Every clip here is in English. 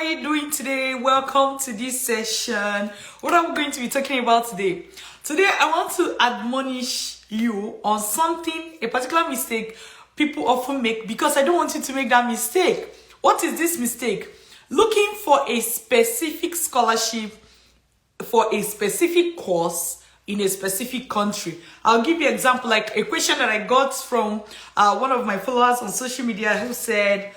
are you doing today? Welcome to this session. What I'm going to be talking about today. Today, I want to admonish you on something, a particular mistake people often make because I don't want you to make that mistake. What is this mistake? Looking for a specific scholarship for a specific course in a specific country. I'll give you an example, like a question that I got from one of my followers on social media who said,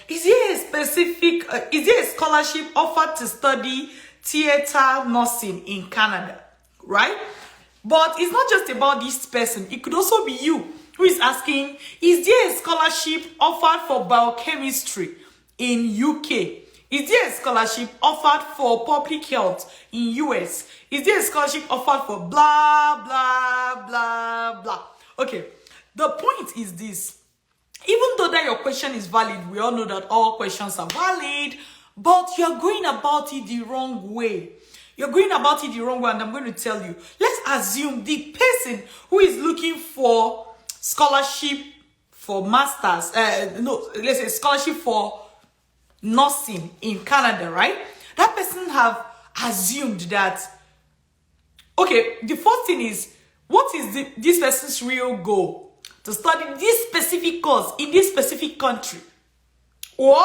is there a scholarship offered to study theater nursing in Canada, right? But it's not just about this person. It could also be you who is asking, is there a scholarship offered for biochemistry in UK? Is there a scholarship offered for public health in US? Is there a scholarship offered for blah, blah, blah, blah? Okay, the point is this. Even though that your question is valid, we all know that all questions are valid, but you're going about it the wrong way. You're going about it the wrong way, and I'm going to tell you. Let's assume the person who is looking for scholarship for masters, let's say scholarship for nursing in Canada, right? That person have assumed that, okay, the first thing is, what is this person's real goal? To study this specific course in this specific country, or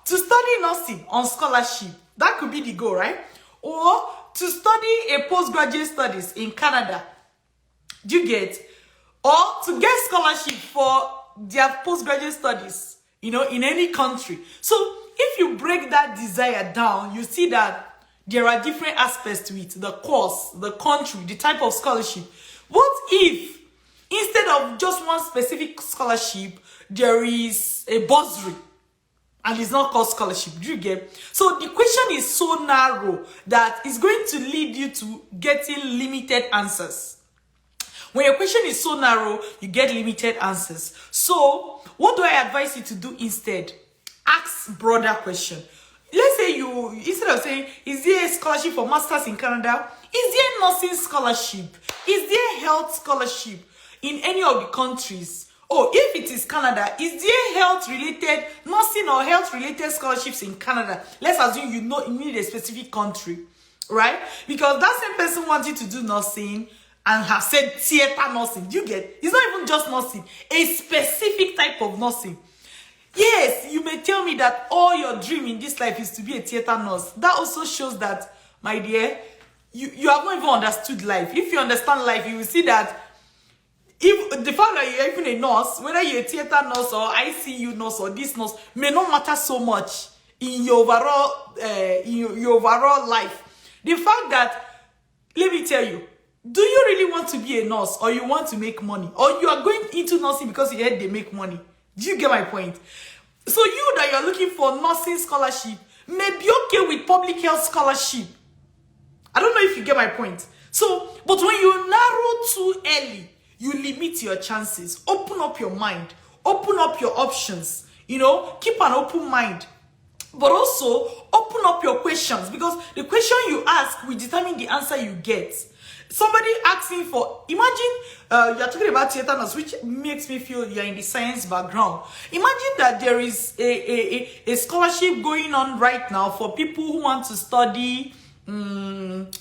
to study nursing on scholarship. That could be the goal, right? Or to study a postgraduate studies in Canada. Do you get? Or to get scholarship for their postgraduate studies, in any country. So if you break that desire down, you see that there are different aspects to it. The course, the country, the type of scholarship. What if instead of just one specific scholarship, there is a bursary and it's not called scholarship? Do you get? So the question is so narrow that it's going to lead you to getting limited answers. When your question is so narrow, you get limited answers. So what do I advise you to do instead? Ask broader question. Let's say you, instead of saying, is there a scholarship for masters in Canada? Is there nursing scholarship? Is there health scholarship in any of the countries? Oh, if it is Canada, is there health-related, nursing or health-related scholarships in Canada? Let's assume you need a specific country, right? Because that same person wanted to do nursing and have said theater nursing. Do you get? It's not even just nursing, a specific type of nursing. Yes, you may tell me that all your dream in this life is to be a theater nurse. That also shows that, my dear, you have not even understood life. If you understand life, you will see that if the fact that you're even a nurse, whether you're a theater nurse or ICU nurse or this nurse, may not matter so much in your overall life. The fact that, let me tell you, do you really want to be a nurse, or you want to make money, or you are going into nursing because you heard they make money? Do you get my point? So you that you're looking for nursing scholarship may be okay with public health scholarship. I don't know if you get my point. So, but when you narrow too early, you limit your chances. Open up your mind. Open up your options. Keep an open mind. But also, open up your questions, because the question you ask will determine the answer you get. Somebody asking for, imagine you're talking about theater nurse, which makes me feel you're in the science background. Imagine that there is a scholarship going on right now for people who want to study personal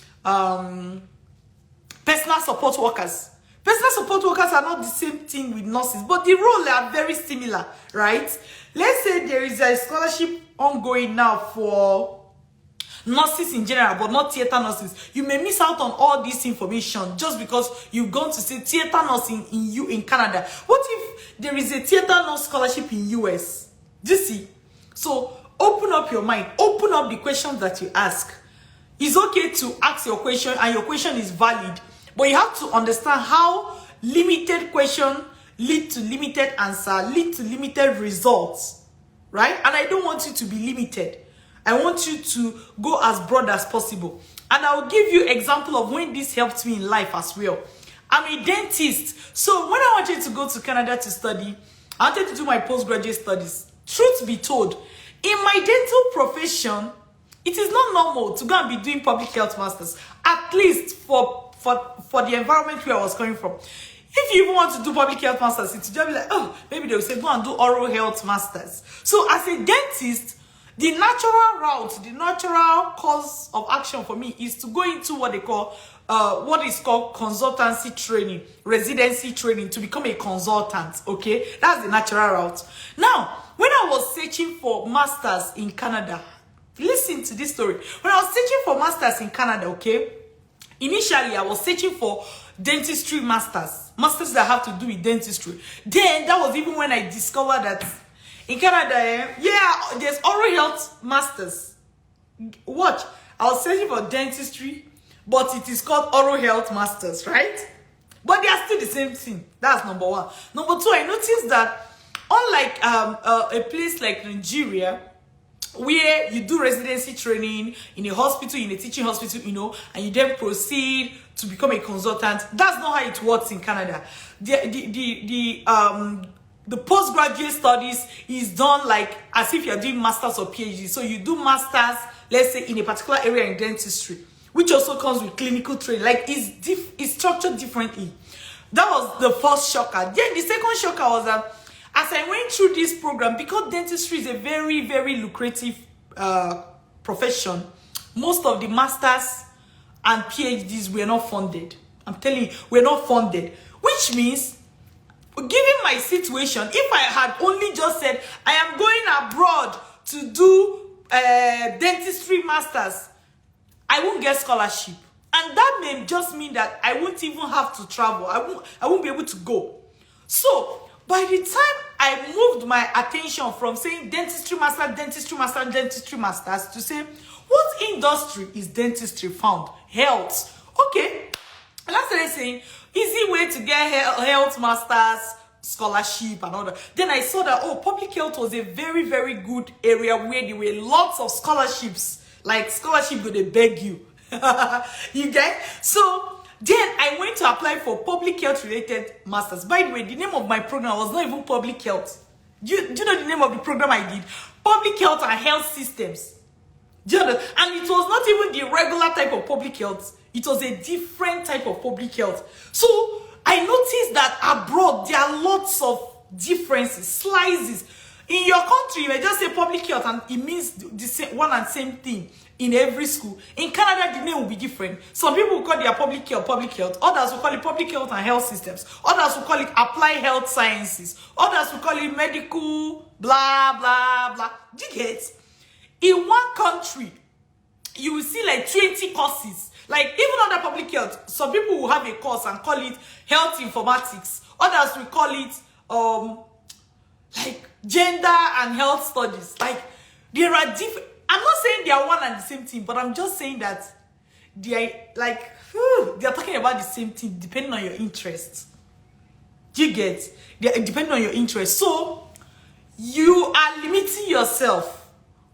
support workers. Personal support workers are not the same thing with nurses, but the role are very similar, right? Let's say there is a scholarship ongoing now for nurses in general, but not theater nurses. You may miss out on all this information just because you've gone to say theater nursing in Canada. What if there is a theater nurse scholarship in US? Do you see? So open up your mind. Open up the questions that you ask. It's okay to ask your question, and your question is valid, but you have to understand how limited question lead to limited answer, lead to limited results, right? And I don't want you to be limited. I want you to go as broad as possible. And I'll give you example of when this helped me in life as well. I'm a dentist. So when I wanted to go to Canada to study, I wanted to do my postgraduate studies. Truth be told, in my dental profession, it is not normal to go and be doing public health masters, at least for the environment where I was coming from. If you even want to do public health masters, it's just be like, oh, maybe they'll say, go and do oral health masters. So as a dentist, The natural route, the natural course of action for me is to go into what they call, what is called consultancy training, residency training, to become a consultant. Okay, that's the natural route. Now, when I was searching for masters in Canada, listen to this story. When I was searching for masters in Canada, okay, initially I was searching for dentistry masters that have to do with dentistry. Then that was even when I discovered that in Canada, yeah, there's oral health masters. Watch, I was searching for dentistry, but it is called oral health masters, right? But they are still the same thing. That's number one. Number two, I noticed that unlike a place like Nigeria, where you do residency training in a hospital, in a teaching hospital, you know, and you then proceed to become a consultant, that's not how it works in Canada. The postgraduate studies is done like as if you're doing masters or PhD. So you do masters, let's say, in a particular area in dentistry, which also comes with clinical training. Like it's structured differently. That was the first shocker. Then the second shocker was that as I went through this program, because dentistry is a very, very lucrative profession, most of the masters and PhDs were not funded. I'm telling you, we're not funded, which means, given my situation, if I had only just said, I am going abroad to do dentistry masters, I won't get scholarship. And that may just mean that I won't even have to travel. I won't be able to go. So, by the time I moved my attention from saying dentistry master, dentistry master, dentistry masters, to say, what industry is dentistry found? Health. Okay. And that's what I'm saying. Easy way to get health masters scholarship and all that. Then I saw that, oh, public health was a very, very good area where there were lots of scholarships. Like scholarship, they beg you. You get? So then I went to apply for public health related masters. By the way, the name of my program was not even public health. Do you know the name of the program I did? Public health and health systems. Do you know? And it was not even the regular type of public health. It was a different type of public health. So I noticed that abroad there are lots of differences, slices. In your country, you may just say public health and it means the same one and same thing in every school. In Canada, the name will be different. Some people will call their public health. Others will call it public health and health systems. Others will call it applied health sciences. Others will call it medical, blah, blah, blah. Do you get? In one country, you will see like 20 courses. Like even under public health, some people will have a course and call it health informatics. Others will call it like gender and health studies. Like there are different. I'm not saying they are one and the same thing, but I'm just saying that they are like they are talking about the same thing depending on your interests. Do you get? Depending on your interest. So you are limiting yourself.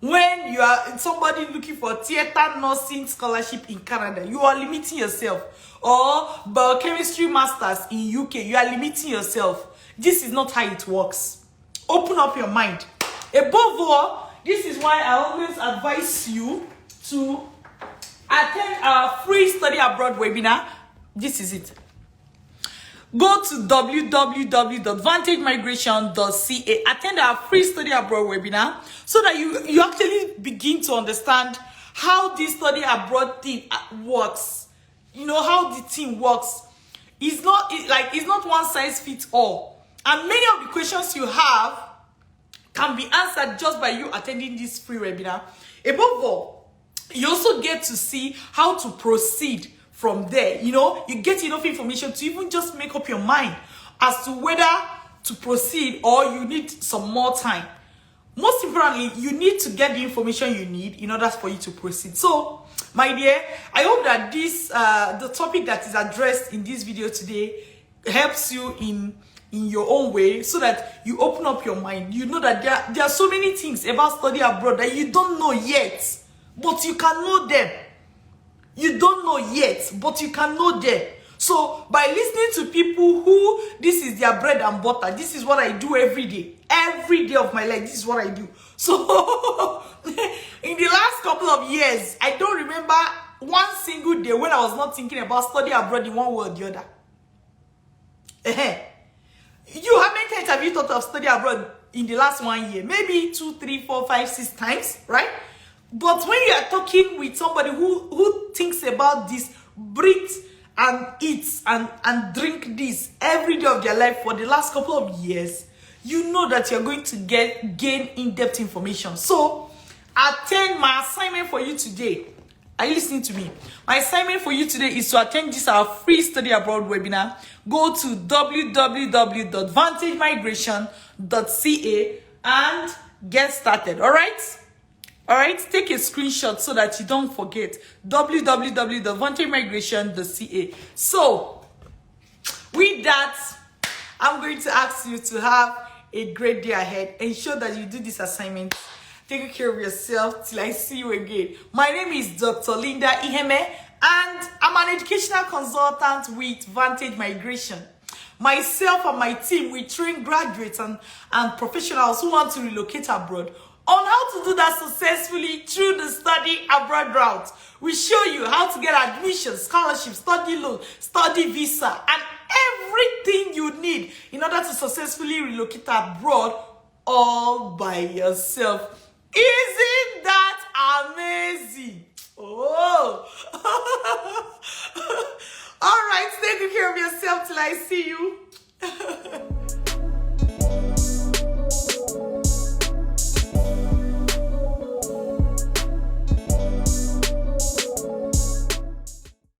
When you are somebody looking for theater nursing scholarship in Canada, you are limiting yourself. Or biochemistry masters in UK, you are limiting yourself. This is not how it works. Open up your mind. Above all, this is why I always advise you to attend our free study abroad webinar. This is it. Go to www.vantagemigration.ca. Attend our free study abroad webinar so that you actually begin to understand how this study abroad thing works. You know how the thing works. It's not one size fits all. And many of the questions you have can be answered just by you attending this free webinar. Above all, you also get to see how to proceed from there. You know, you get enough information to even just make up your mind as to whether to proceed or you need some more time. Most importantly, you need to get the information you need in order for you to proceed. So, my dear, I hope that this the topic that is addressed in this video today helps you in your own way, so that you open up your mind. You know that there are so many things about study abroad that you don't know yet, but you can know them. You don't know yet, but you can know them. So by listening to people who this is their bread and butter, this is what I do every day of my life, this is what I do. So in the last couple of years, I don't remember one single day when I was not thinking about study abroad in one way or the other. You, how many times have you thought of study abroad in the last 1 year, maybe 2, 3, 4, 5, 6 times, right? But when you are talking with somebody who thinks about this, breathe and eat and drink this every day of their life for the last couple of years, you know that you're going to gain in-depth information. So attend my assignment for you today. Are you listening to me? My assignment for you today is to attend this our free study abroad webinar. Go to www.vantagemigration.ca and get started. All right, take a screenshot so that you don't forget. www.vantagemigration.ca. So with that, I'm going to ask you to have a great day ahead. Ensure that you do this assignment. Take care of yourself till I see you again. My name is Dr. Linda Iheme, and I'm an educational consultant with Vantage Migration. Myself and my team, we train graduates and professionals who want to relocate abroad on how to do that successfully through the study abroad route. We show you how to get admission, scholarship, study loan, study visa, and everything you need in order to successfully relocate abroad all by yourself. Easy!